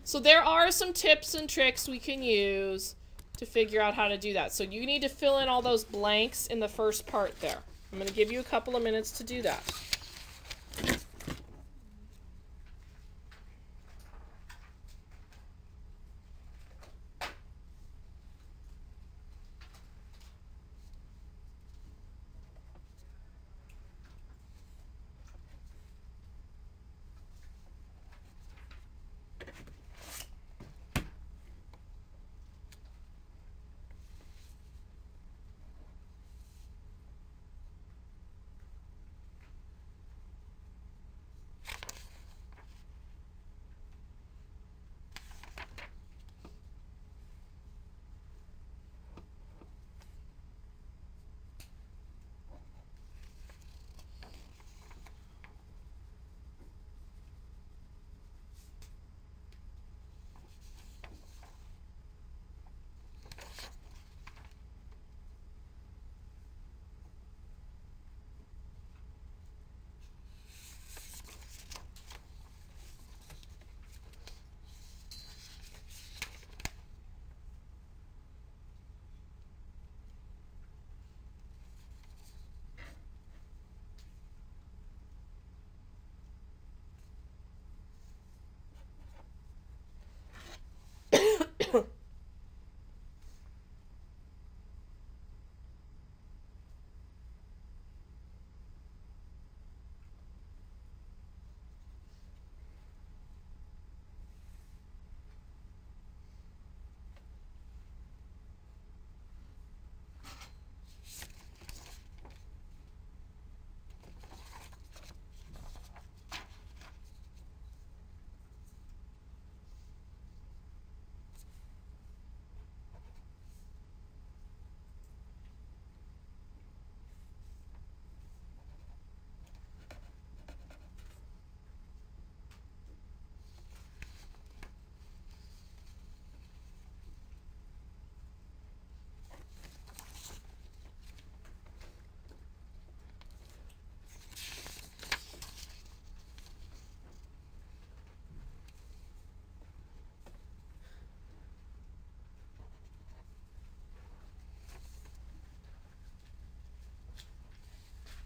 So there are some tips and tricks we can use to figure out how to do that. So you need to fill in all those blanks in the first part there. I'm going to give you a couple of minutes to do that.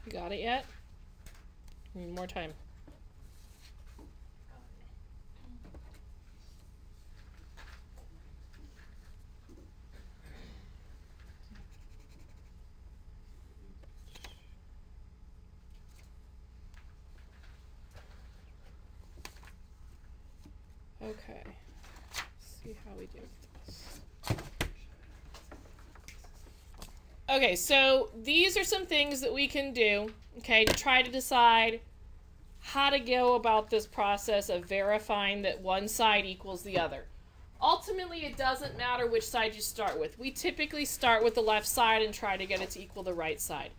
You got it yet? Need more time. Okay. Let's see how we do this. Okay, so these are some things that we can do, okay, to try to decide how to go about this process of verifying that one side equals the other. Ultimately, it doesn't matter which side you start with. We typically start with the left side and try to get it to equal the right side.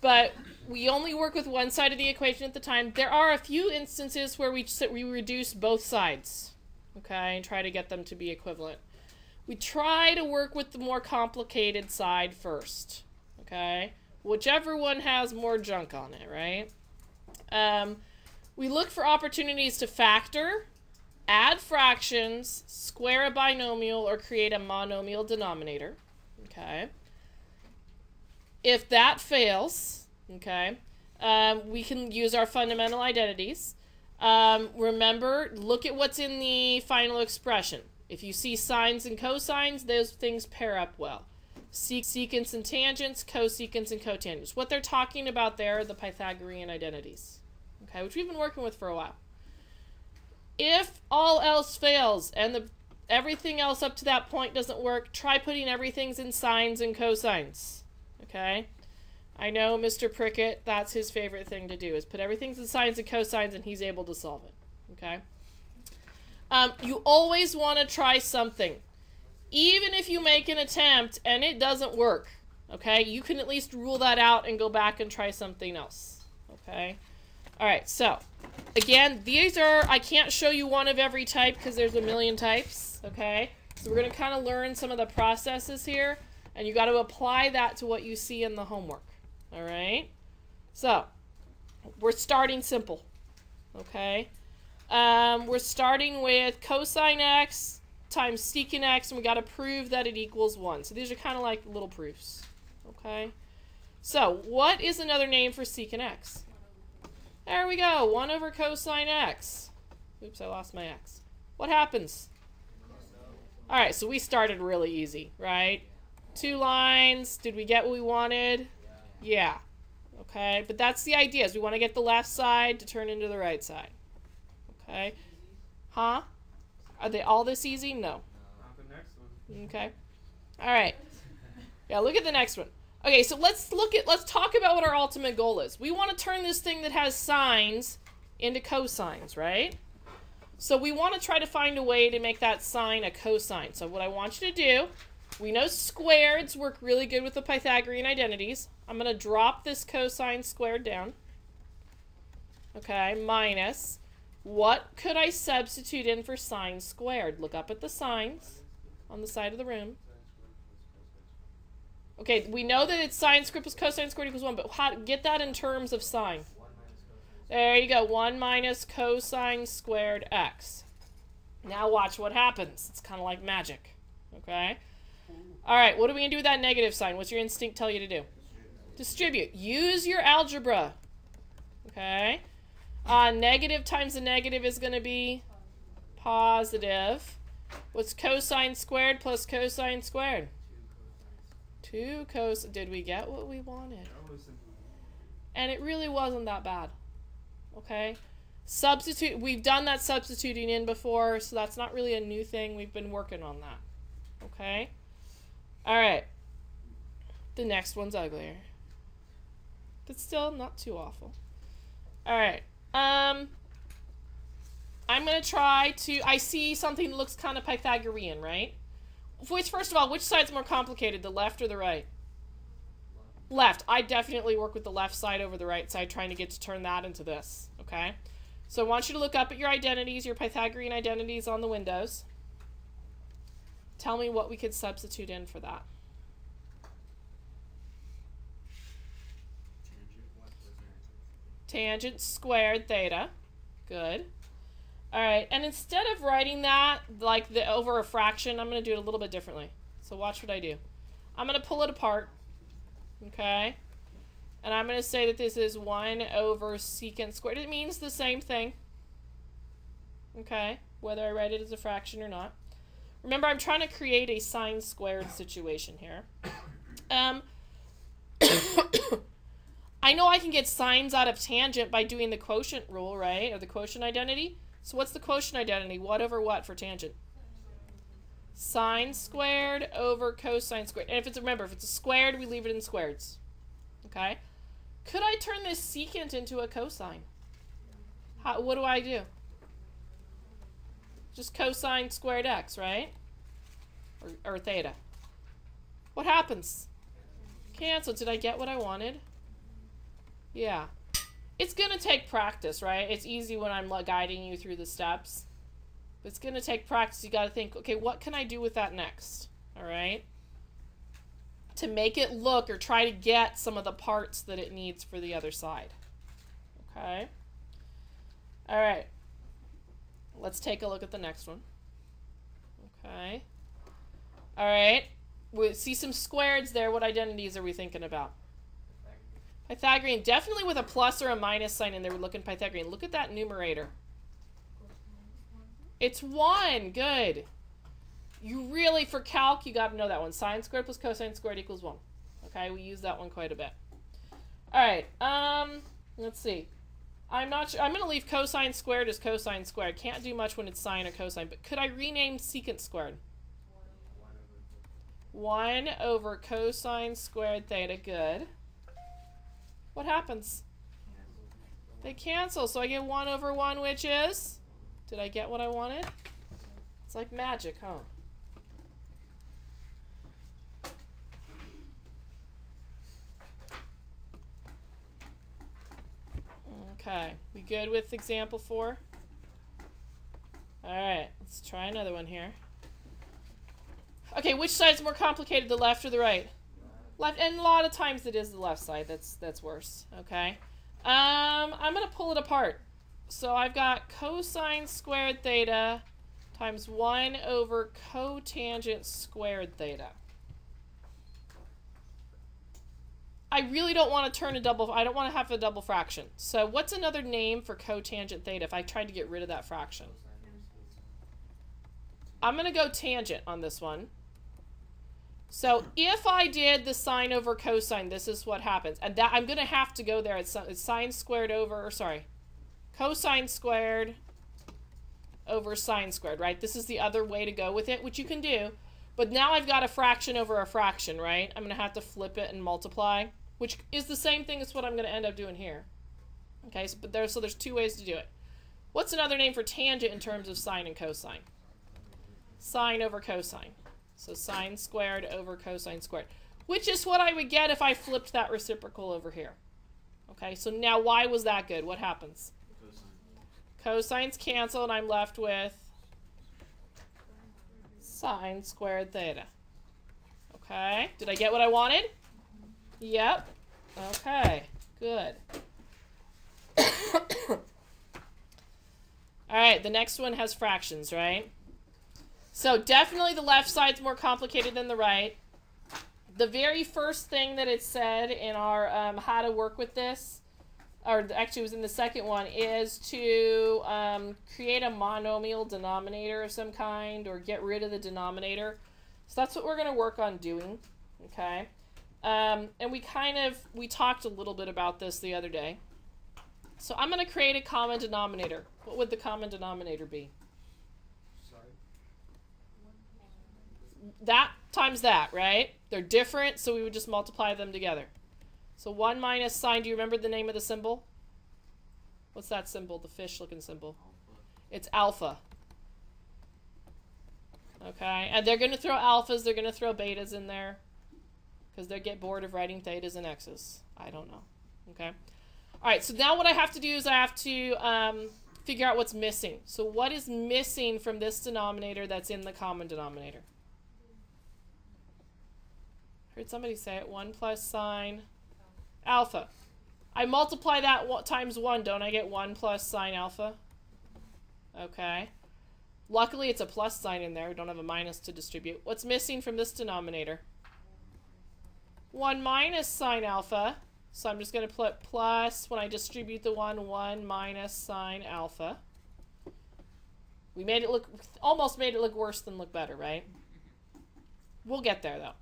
But we only work with one side of the equation at the time. There are a few instances where we reduce both sides, okay, and try to get them to be equivalent. We try to work with the more complicated side first, okay? Whichever one has more junk on it, right? We look for opportunities to factor, add fractions, square a binomial, or create a monomial denominator, okay? If that fails, okay, we can use our fundamental identities. Remember, look at what's in the final expression. If you see sines and cosines, those things pair up well. Secants and tangents, cosecants and cotangents. What they're talking about there are the Pythagorean identities, okay, which we've been working with for a while. If all else fails and everything else up to that point doesn't work, try putting everything in sines and cosines, okay? I know Mr. Prickett, that's his favorite thing to do, is put everything in sines and cosines and he's able to solve it, okay? You always want to try something. Even if you make an attempt and it doesn't work, okay, you can at least rule that out and go back and try something else, okay? All right, so, again, these are, I can't show you one of every type because there's a million types, okay? So we're going to kind of learn some of the processes here, and you got to apply that to what you see in the homework, all right? So, we're starting simple, okay? We're starting with cosine x times secant x, and we got to prove that it equals 1. So these are kind of like little proofs. Okay? So what is another name for secant x? There we go. 1 over cosine x. Oops, I lost my x. What happens? All right, so we started really easy, right? 2 lines. Did we get what we wanted? Yeah. Okay, but that's the idea, is we want to get the left side to turn into the right side. Okay. Huh? Are they all this easy? No. Not the next one. Okay. All right. Yeah, look at the next one. Okay, so let's talk about what our ultimate goal is. We want to turn this thing that has sines into cosines, right? So we want to try to find a way to make that sine a cosine. So what I want you to do, we know squareds work really good with the Pythagorean identities. I'm going to drop this cosine squared down. Okay, minus. What could I substitute in for sine squared? Look up at the signs on the side of the room. Okay, we know that it's sine squared plus cosine squared equals 1, but how get that in terms of sine? There you go, 1 minus cosine squared x. Now watch what happens. It's kind of like magic. Okay? All right, what are we going to do with that negative sign? What's your instinct tell you to do? Distribute. Use your algebra. Okay? Negative times a negative is going to be positive. What's cosine squared plus cosine squared? 2 cos. Did we get what we wanted? And it really wasn't that bad. Okay? Substitute. We've done that substituting in before, so that's not really a new thing. We've been working on that. Okay? All right. The next one's uglier. But still not too awful. All right. I'm going to try to... I see something that looks kind of Pythagorean, right? First of all, which side's more complicated, the left or the right? Left. I definitely work with the left side over the right side, trying to get to turn that into this, okay? So I want you to look up at your identities, your Pythagorean identities on the windows. Tell me what we could substitute in for that. Tangent squared theta. Good. All right, and instead of writing that like over a fraction, I'm going to do it a little bit differently. So watch what I do. I'm going to pull it apart, okay? And I'm going to say that this is 1 over secant squared. It means the same thing, okay, whether I write it as a fraction or not. Remember, I'm trying to create a sine squared situation here. I know I can get sines out of tangent by doing the quotient rule, right, or the quotient identity. So what's the quotient identity? What over what for tangent? Sine squared over cosine squared. And if it's, remember, if it's a squared, we leave it in squareds. Okay? Could I turn this secant into a cosine? What do I do? Just cosine squared x, right? Or theta. What happens? Cancel. Did I get what I wanted? Yeah. It's going to take practice, right? It's easy when I'm guiding you through the steps. But it's going to take practice. You got to think, okay, what can I do with that next? All right? To make it look or try to get some of the parts that it needs for the other side. Okay? All right. Let's take a look at the next one. Okay. All right. We see some squareds there. What identities are we thinking about? Pythagorean, definitely with a plus or a minus sign in there, we're looking Pythagorean. Look at that numerator. It's 1. Good. You really, for calc, you got to know that one. Sine squared plus cosine squared equals 1. Okay, we use that one quite a bit. All right, let's see. I'm not sure. I'm going to leave cosine squared as cosine squared. Can't do much when it's sine or cosine, but could I rename secant squared? 1 over cosine squared theta. Good. What happens? They cancel, so I get 1 over 1, which is... Did I get what I wanted? It's like magic, huh? Okay, we good with example 4? Alright, let's try another one here. Okay, which side's more complicated, the left or the right? Left, and a lot of times it is the left side that's worse, okay? I'm going to pull it apart. So I've got cosine squared theta times 1 over cotangent squared theta. I really don't want to turn a double, I don't want to have a double fraction. So what's another name for cotangent theta if I tried to get rid of that fraction? I'm going to go tangent on this one. So if I did the sine over cosine, this is what happens. And that I'm going to have to go there. It's sine squared over, or sorry, cosine squared over sine squared, right? This is the other way to go with it, which you can do. But now I've got a fraction over a fraction, right? I'm going to have to flip it and multiply, which is the same thing as what I'm going to end up doing here. Okay, so, so there's two ways to do it. What's another name for tangent in terms of sine and cosine? Sine over cosine. So sine squared over cosine squared, which is what I would get if I flipped that reciprocal over here. Okay, so now why was that good? What happens? Cosines cancel, and I'm left with sine squared theta. Okay, did I get what I wanted? Yep. Okay, good. All right, the next one has fractions, right? So definitely the left side's more complicated than the right. The very first thing that it said in our how to work with this, or actually it was in the second one, is to create a monomial denominator of some kind, or get rid of the denominator. So that's what we're going to work on doing, okay? And we talked a little bit about this the other day. So I'm going to create a common denominator. What would the common denominator be? That times that, right? They're different, so we would just multiply them together. So 1 minus sine, do you remember the name of the symbol? What's that symbol, the fish-looking symbol? Alpha. It's alpha. Okay, and they're going to throw alphas, they're going to throw betas in there, because they get bored of writing thetas and x's. I don't know. Okay. All right, so now what I have to do is I have to figure out what's missing. So what is missing from this denominator that's in the common denominator? Heard somebody say it. 1 plus sine alpha. I multiply that times 1, don't I get 1 plus sine alpha? Okay. Luckily, it's a plus sign in there. We don't have a minus to distribute. What's missing from this denominator? 1 minus sine alpha. So I'm just going to put plus, when I distribute the 1 minus sine alpha. We made it look, almost made it look worse than look better, right? We'll get there, though.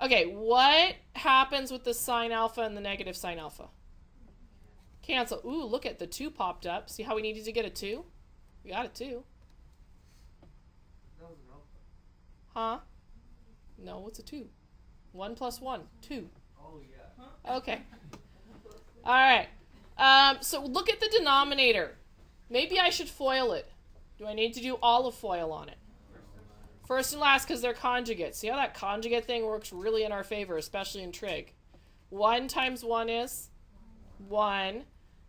Okay, what happens with the sine alpha and the negative sine alpha? Cancel. Ooh, look at the 2 popped up. See how we needed to get a 2? We got a 2. That was an alpha. Huh? No, what's a 2? 1 plus 1, 2. Oh, yeah. Okay. All right. So look at the denominator. Maybe I should FOIL it. Do I need to do all of FOIL on it? First and last, because they're conjugates. See how that conjugate thing works really in our favor, especially in trig. 1 times 1 is 1.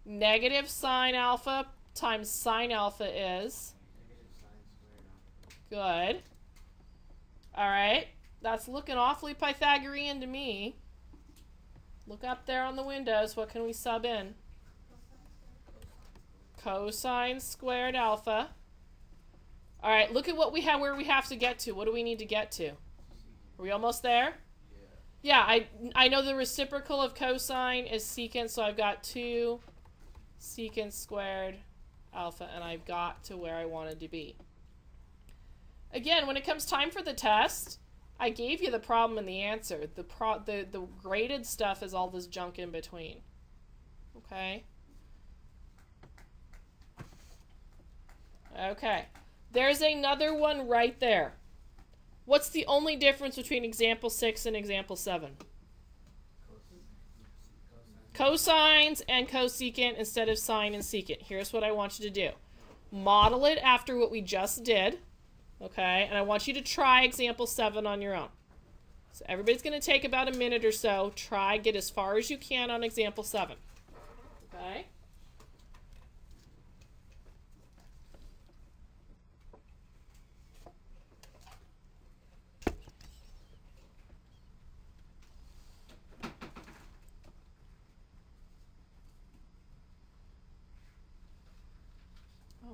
Negative sine alpha times sine alpha is? Good. All right. That's looking awfully Pythagorean to me. Look up there on the windows. What can we sub in? Cosine squared alpha. All right, look at what we have, where we have to get to. What do we need to get to? Are we almost there? Yeah, I know the reciprocal of cosine is secant, so I've got 2 secant squared alpha, and I've got to where I wanted to be. Again, when it comes time for the test, I gave you the problem and the answer. The graded stuff is all this junk in between. Okay? Okay. There's another one right there. What's the only difference between example 6 and example 7? Cosines and cosecant instead of sine and secant. Here's what I want you to do. Model it after what we just did. Okay, and I want you to try example 7 on your own. So everybody's going to take about a minute or so. Try, get as far as you can on example 7. Okay?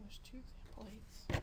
there's 2 example 8s.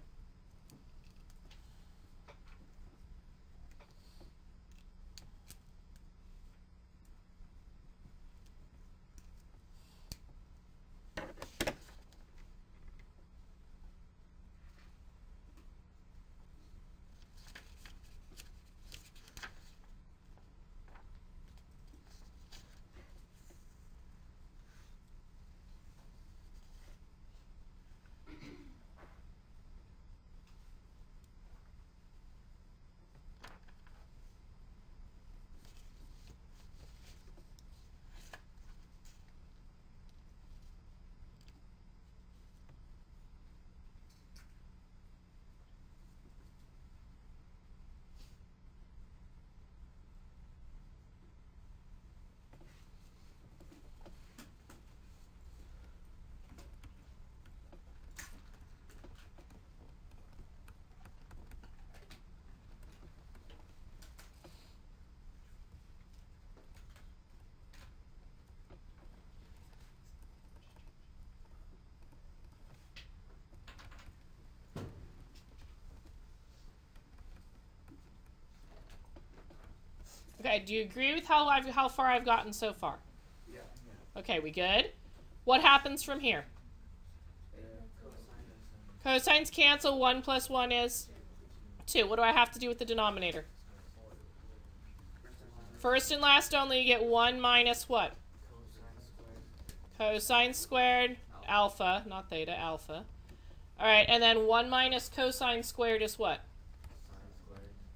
Okay, do you agree with how far I've gotten so far? Yeah. Okay, we good? What happens from here? Cosines cancel. 1 plus 1 is 2. What do I have to do with the denominator? First and last only, you get 1 minus what? Cosine squared alpha, not theta, alpha. Alright, and then 1 minus cosine squared is what?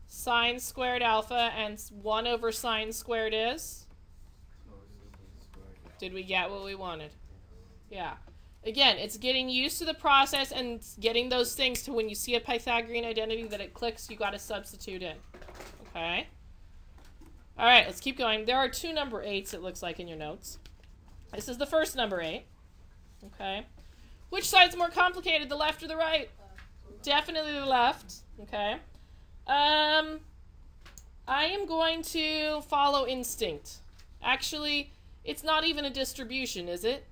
Sine squared alpha, and 1 over sine squared is? Did we get what we wanted? Yeah. Again, it's getting used to the process and getting those things to when you see a Pythagorean identity that it clicks, you got to substitute in. Okay? All right, let's keep going. There are 2 number 8s, it looks like, in your notes. This is the first number 8. Okay? Which side's more complicated, the left or the right? Definitely the left. Okay? I am going to follow instinct. Actually, it's not even a distribution, is it?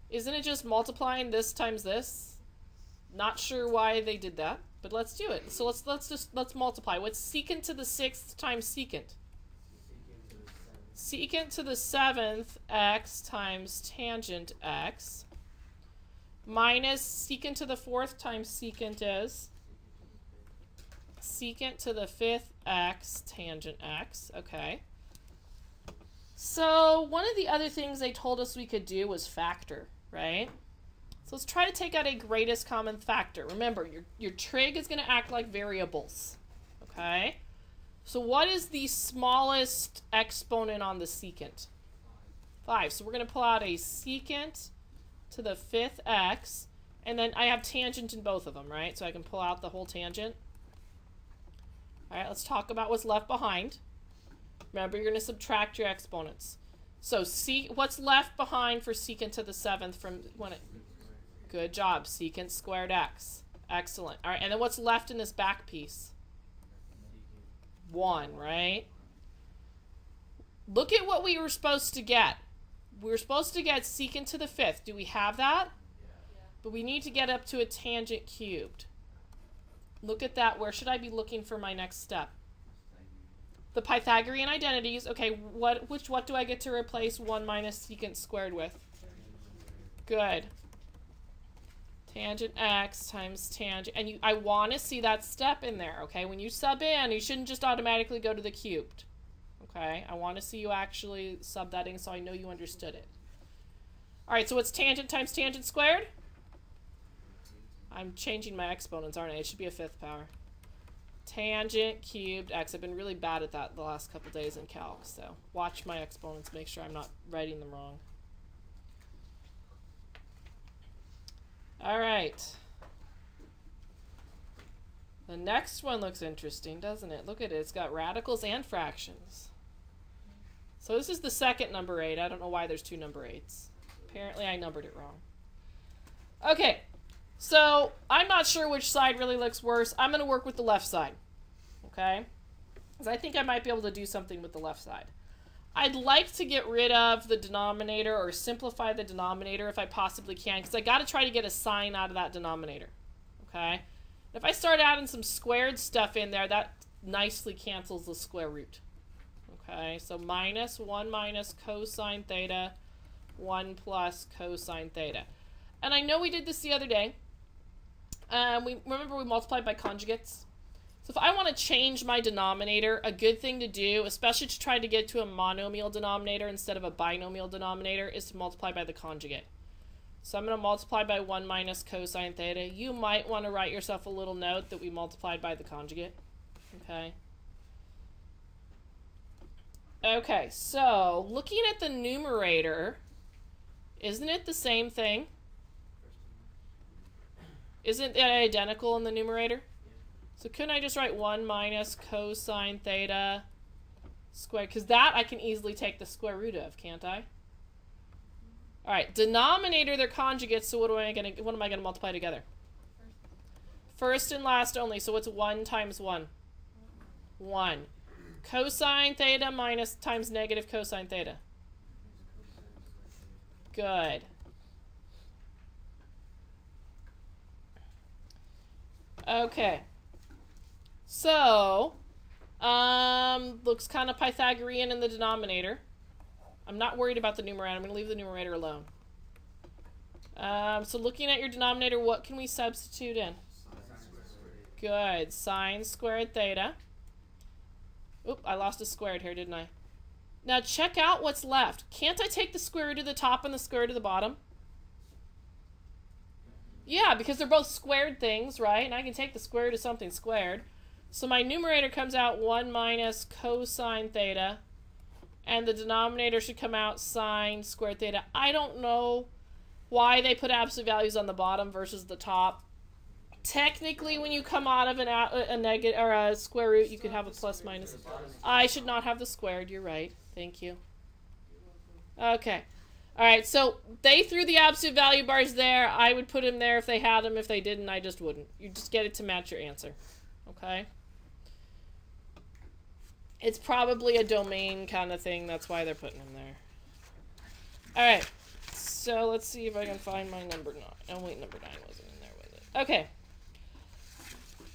Isn't it just multiplying this times this? Not sure why they did that, but let's do it. So let's multiply. What's secant to the 6th times secant? Secant to the 7th x times tangent x minus secant to the 4th times secant is secant to the 5th x tangent x. Okay. So one of the other things they told us we could do was factor, right? So let's try to take out a greatest common factor. Remember, your trig is going to act like variables, okay? So what is the smallest exponent on the secant? 5. So we're going to pull out a secant to the 5th x, and then I have tangent in both of them, right? So I can pull out the whole tangent. All right, let's talk about what's left behind. Remember, you're going to subtract your exponents. So what's left behind for secant to the 7th from when it... Good job, secant squared x. Excellent. All right, and then what's left in this back piece? 1, right? Look at what we were supposed to get. We were supposed to get secant to the 5th. Do we have that? Yeah. But we need to get up to a tangent cubed. Look at that. Where should I be looking for my next step? The Pythagorean identities. Okay, what do I get to replace 1 minus secant squared with? Good. Tangent x times tangent. And I want to see that step in there, okay? When you sub in, you shouldn't just automatically go to the cubed. Okay? I want to see you actually sub that in so I know you understood it. All right, so what's tangent times tangent squared? I'm changing my exponents, aren't I? It should be a 5th power. Tangent cubed x. I've been really bad at that the last couple days in calc, so watch my exponents, make sure I'm not writing them wrong. All right. The next one looks interesting, doesn't it? Look at it. It's got radicals and fractions. So this is the second number 8. I don't know why there's 2 number 8s. Apparently I numbered it wrong. Okay. So I'm not sure which side really looks worse. I'm going to work with the left side. Okay? Because I think I might be able to do something with the left side. I'd like to get rid of the denominator or simplify the denominator if I possibly can, because I got to try to get a sign out of that denominator. Okay? If I start adding some squared stuff in there, that nicely cancels the square root. Okay, so minus 1 minus cosine theta, 1 plus cosine theta. And I know we did this the other day. Remember we multiplied by conjugates? So if I want to change my denominator, a good thing to do, especially to try to get to a monomial denominator instead of a binomial denominator, is to multiply by the conjugate. So I'm going to multiply by 1 minus cosine theta. You might want to write yourself a little note that we multiplied by the conjugate. Okay. Okay, so looking at the numerator, isn't it the same thing? Isn't it identical in the numerator? So couldn't I just write 1 minus cosine theta squared? Because that I can easily take the square root of, can't I? All right, denominator, they're conjugates, so what am I going to multiply together? First and last only, so what's 1 times 1? 1. Cosine theta minus times negative cosine theta. Good. Okay. So, looks kind of Pythagorean in the denominator. I'm not worried about the numerator. I'm going to leave the numerator alone. So looking at your denominator, what can we substitute in? Good. Sine squared theta. Oop, I lost a squared here, didn't I? Now check out what's left. Can't I take the square root of the top and the square root of the bottom? Yeah, because they're both squared things, right? And I can take the square root of something squared. So my numerator comes out 1 minus cosine theta. And the denominator should come out sine squared theta. I don't know why they put absolute values on the bottom versus the top. Technically, when you come out of a negative or a square root, you could have a plus minus. I should not have the squared. You're right. Thank you. Okay. All right. So they threw the absolute value bars there. I would put them there if they had them. If they didn't, I just wouldn't. You just get it to match your answer. Okay. It's probably a domain kind of thing. That's why they're putting them there. All right. So let's see if I can find my number 9. Oh, wait, number 9 wasn't in there with it. Okay.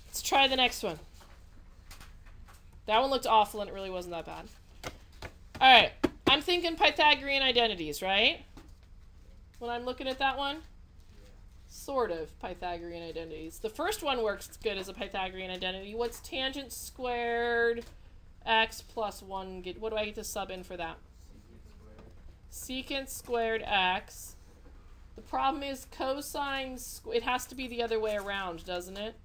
Let's try the next one. That one looked awful and it really wasn't that bad. All right. I'm thinking Pythagorean identities, right? When I'm looking at that one? Sort of Pythagorean identities. The first one works good as a Pythagorean identity. What's tangent squared x plus 1? What do I get to sub in for that? Secant squared x. The problem is cosine, it has to be the other way around, doesn't it?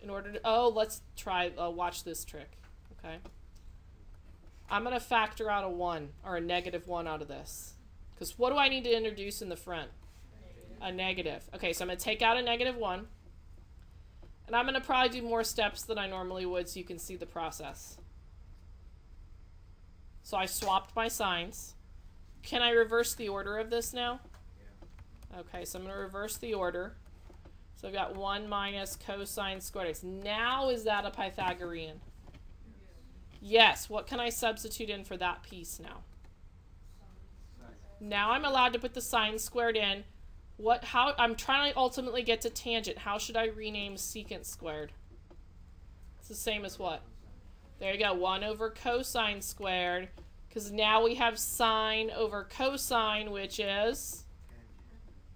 In order to, oh, let's try, watch this trick, okay? I'm going to factor out a 1, or a negative 1 out of this. Because what do I need to introduce in the front? A negative. Okay, so I'm going to take out a negative 1. And I'm going to probably do more steps than I normally would so you can see the process. So I swapped my signs. Can I reverse the order of this now? Okay, so I'm going to reverse the order. So I've got 1 minus cosine squared x. Now is that a Pythagorean? Yes. What can I substitute in for that piece now? Now I'm allowed to put the sine squared in. How I'm trying to ultimately get to tangent. How should I rename secant squared? It's the same as what? There you go. 1 over cosine squared. Because now we have sine over cosine, which is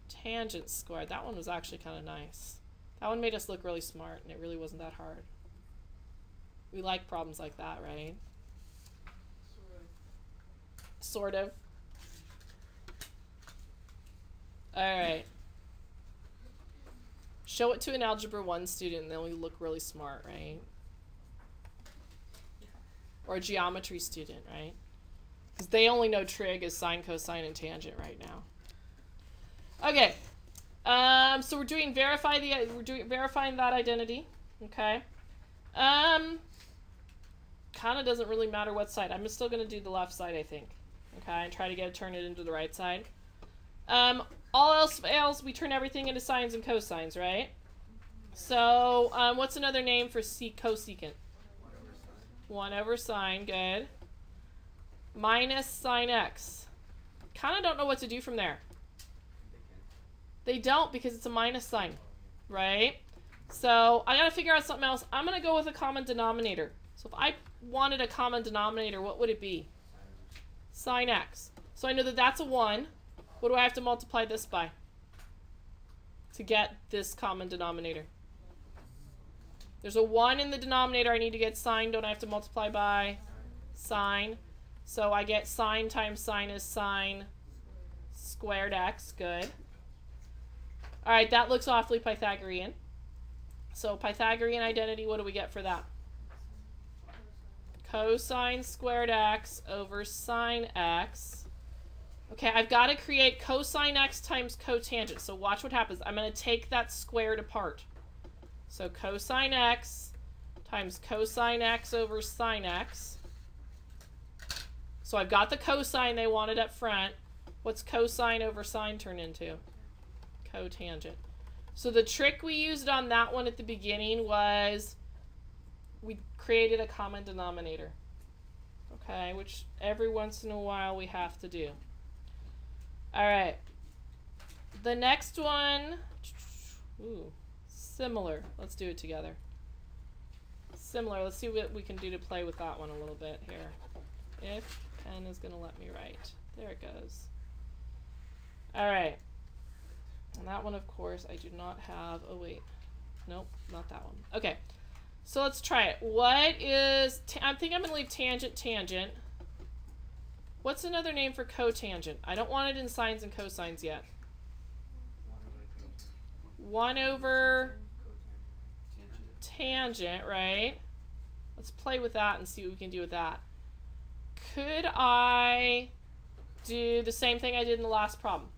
tangent squared. That one was actually kind of nice. That one made us look really smart, and it really wasn't that hard. We like problems like that, right? Sort of. Alright. Show it to an Algebra 1 student, and then we look really smart, right? Or a geometry student, right? Because they only know trig as sine, cosine, and tangent right now. Okay, so we're doing verifying that identity. Okay, kind of doesn't really matter what side. I'm still going to do the left side, I think. Okay, and try to turn it into the right side. All else fails, we turn everything into sines and cosines, right? So, what's another name for cosecant? 1 over sine, good. minus sine x. Kind of don't know what to do from there. They don't, because it's a minus sign, right? So I gotta figure out something else. I'm gonna go with a common denominator. So if I wanted a common denominator, what would it be? Sine x. So I know that that's a 1. What do I have to multiply this by to get this common denominator? There's a 1 in the denominator. I need to get sine. Don't I have to multiply by sine? So I get sine times sine is sine squared x. Good. All right, that looks awfully Pythagorean. So Pythagorean identity, what do we get for that? Cosine squared x over sine x. Okay, I've got to create cosine x times cotangent. So watch what happens. I'm going to take that squared apart. So cosine x times cosine x over sine x. So I've got the cosine they wanted up front. What's cosine over sine turn into? Cotangent. So the trick we used on that one at the beginning was we created a common denominator. Okay, which every once in a while we have to do. All right. The next one, ooh, similar. Let's do it together. Similar. Let's see what we can do to play with that one a little bit here. If pen is going to let me write. There it goes. All right. And that one, of course, I do not have. Oh, wait. Nope, not that one. Okay. So let's try it. What is... I think I'm going to leave tangent, tangent. What's another name for cotangent? I don't want it in sines and cosines yet. 1 over tangent, right? Let's play with that and see what we can do with that. Could I do the same thing I did in the last problem?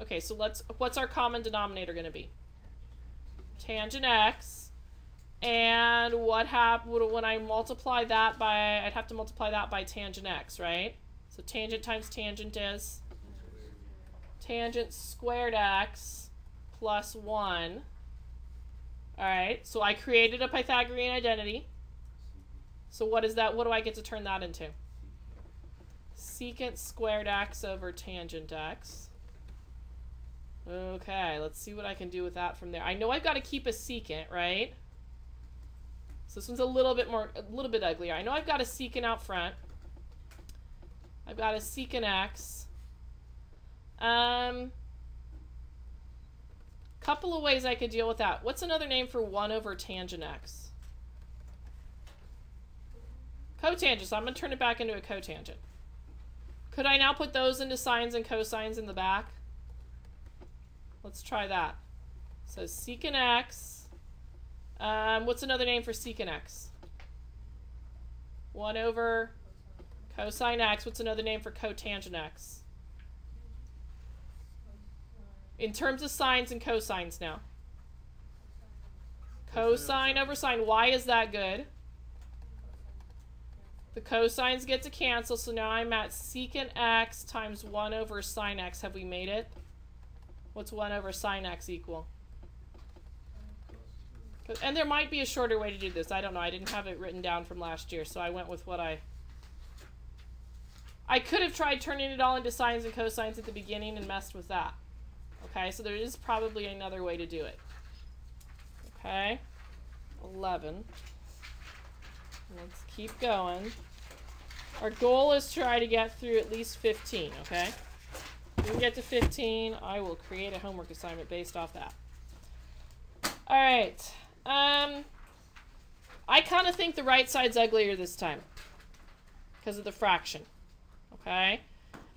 Okay, so what's our common denominator going to be? Tangent x. And what happened when I multiply that by, I'd have to multiply that by tangent x, right? So tangent times tangent is tangent squared x plus 1. All right, so I created a Pythagorean identity. So what is that? What do I get to turn that into? Secant squared x over tangent x. Okay, let's see what I can do with that from there. I know I've got to keep a secant, right? So this one's a little bit uglier. I know I've got a secant out front. I've got a secant x. Couple of ways I could deal with that. What's another name for 1 over tangent x? Cotangent. So I'm going to turn it back into a cotangent. Could I now put those into sines and cosines in the back? Let's try that. So secant x. What's another name for secant x? 1 over cosine x. What's another name for cotangent x? In terms of sines and cosines now. Cosine over sine. Why is that good? The cosines get to cancel, so now I'm at secant x times 1 over sine x. Have we made it? What's 1 over sine x equal? And there might be a shorter way to do this. I don't know. I didn't have it written down from last year, so I went with what I could have tried turning it all into sines and cosines at the beginning and messed with that. Okay, so there is probably another way to do it. Okay, 11. Let's keep going. Our goal is to try to get through at least 15, okay? If we can get to 15, I will create a homework assignment based off that. All right. I kind of think the right side's uglier this time because of the fraction, okay?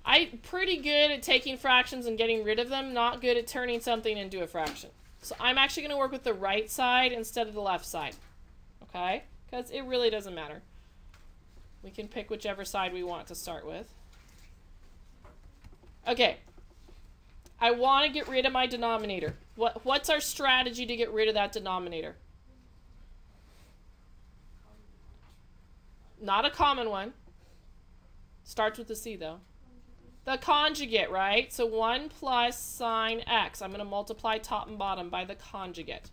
I'm pretty good at taking fractions and getting rid of them, not good at turning something into a fraction. So I'm actually going to work with the right side instead of the left side, okay? Because it really doesn't matter. We can pick whichever side we want to start with. Okay. I want to get rid of my denominator. What's our strategy to get rid of that denominator? Not a common one. Starts with a C, though. The conjugate, right? So 1 plus sine x. I'm going to multiply top and bottom by the conjugate.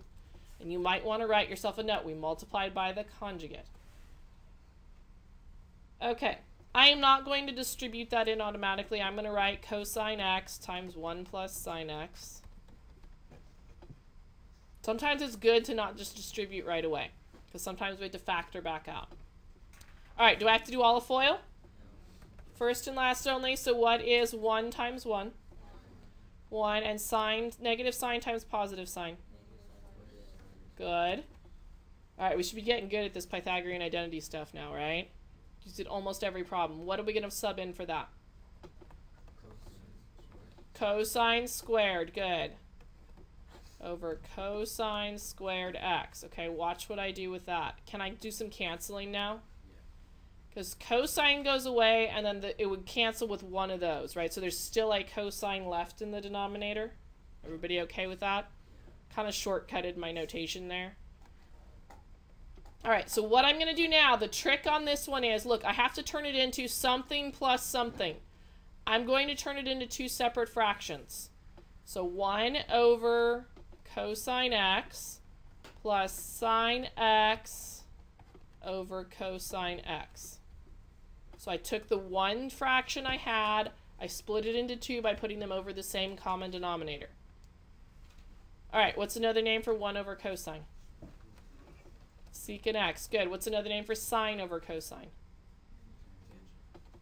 And you might want to write yourself a note. We multiplied by the conjugate. Okay. I am not going to distribute that in automatically. I'm going to write cosine x times 1 plus sine x. Sometimes it's good to not just distribute right away, because sometimes we have to factor back out. All right, do I have to do all of FOIL? First and last only. So what is 1 times 1? 1. And sine, negative sine times positive sine. Good. All right, we should be getting good at this Pythagorean identity stuff now, right? Used it almost every problem. What are we going to sub in for that? Cosine squared. Good. Over cosine squared x. Okay, watch what I do with that. Can I do some canceling now? Because cosine goes away, and then it would cancel with one of those, right? So there's still a cosine left in the denominator. Everybody okay with that? Kind of shortcutted my notation there. All right, so what I'm going to do now, the trick on this one is, look, I have to turn it into something plus something. I'm going to turn it into two separate fractions. So 1 over cosine x plus sine x over cosine x. So I took the one fraction I had, I split it into two by putting them over the same common denominator. All right, what's another name for 1 over cosine? Secant x. Good. What's another name for sine over cosine?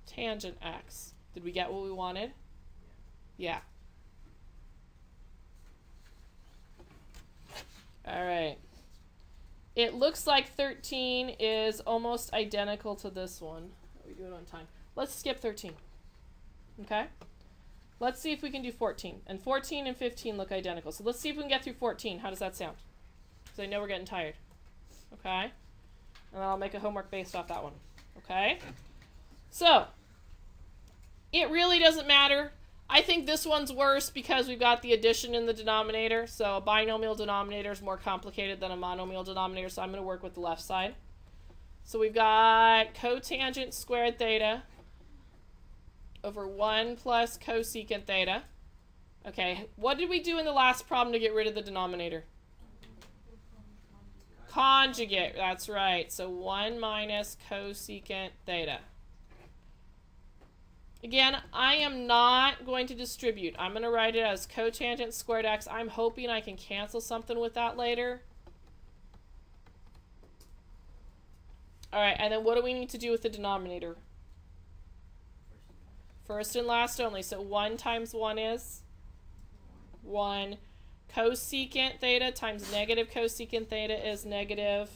Tangent x. Did we get what we wanted? Yeah. All right. It looks like 13 is almost identical to this one. We do it on time. Let's skip 13. Okay? Let's see if we can do 14. And 14 and 15 look identical. So let's see if we can get through 14. How does that sound? Because I know we're getting tired. Okay? And then I'll make a homework based off that one. Okay? So, it really doesn't matter. I think this one's worse because we've got the addition in the denominator. So a binomial denominator is more complicated than a monomial denominator, so I'm going to work with the left side. So we've got cotangent squared theta over 1 plus cosecant theta. Okay, what did we do in the last problem to get rid of the denominator? Conjugate, that's right. So 1 minus cosecant theta. Again, I am not going to distribute. I'm going to write it as cotangent squared x. I'm hoping I can cancel something with that later. All right, and then what do we need to do with the denominator? First and last only. So 1 times 1 is 1. Cosecant theta times negative cosecant theta is negative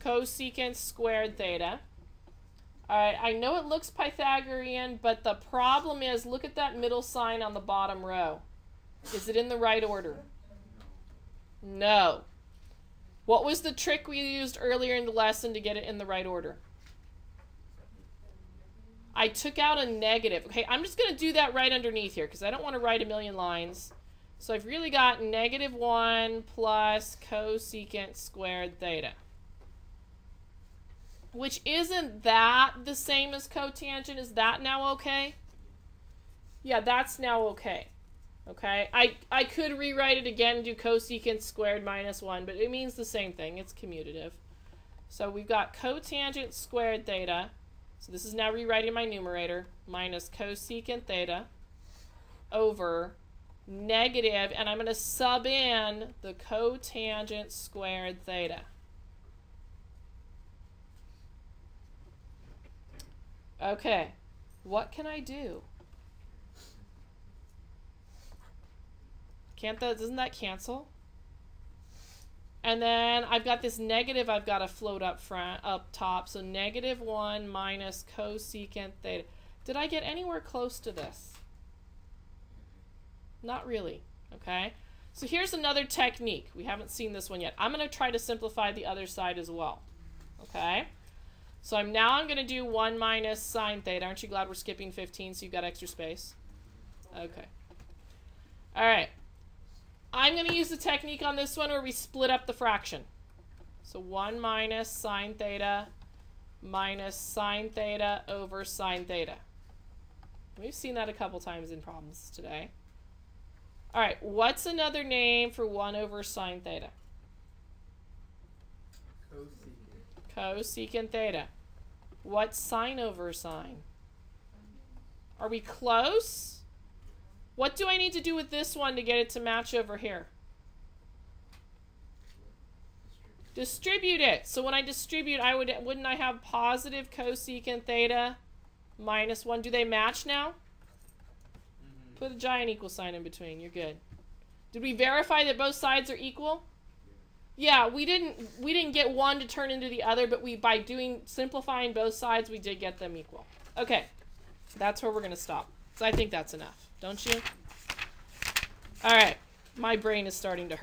cosecant squared theta. All right, I know it looks Pythagorean, but the problem is, look at that middle sign on the bottom row. Is it in the right order? No. What was the trick we used earlier in the lesson to get it in the right order? I took out a negative. Okay, I'm just going to do that right underneath here because I don't want to write a million lines. So I've really got negative 1 plus cosecant squared theta. Which isn't that the same as cotangent? Is that now okay? Yeah, that's now okay. Okay, I could rewrite it again and do cosecant squared minus 1, but it means the same thing. It's commutative. So we've got cotangent squared theta. So this is now rewriting my numerator. Minus cosecant theta over negative, and I'm going to sub in the cotangent squared theta. Okay, what can I do? Doesn't that cancel? And then I've got this negative I've got to float up top. So negative 1 minus cosecant theta. Did I get anywhere close to this? Not really. Okay. So here's another technique. We haven't seen this one yet. I'm going to try to simplify the other side as well. Okay. So I'm going to do 1 minus sine theta. Aren't you glad we're skipping 15 so you've got extra space? Okay. All right. I'm going to use the technique on this one where we split up the fraction. So 1 minus sine theta over sine theta. We've seen that a couple times in problems today. All right, what's another name for 1 over sine theta? Cosecant theta. What's sine over sine? Are we close? What do I need to do with this one to get it to match over here? Distribute it. So when I distribute, wouldn't I have positive cosecant theta minus 1? Do they match now? Put a giant equal sign in between. You're good. Did we verify that both sides are equal? Yeah, we didn't get one to turn into the other, but by simplifying both sides, we did get them equal. Okay, that's where we're going to stop. So I think that's enough, don't you? All right, my brain is starting to hurt.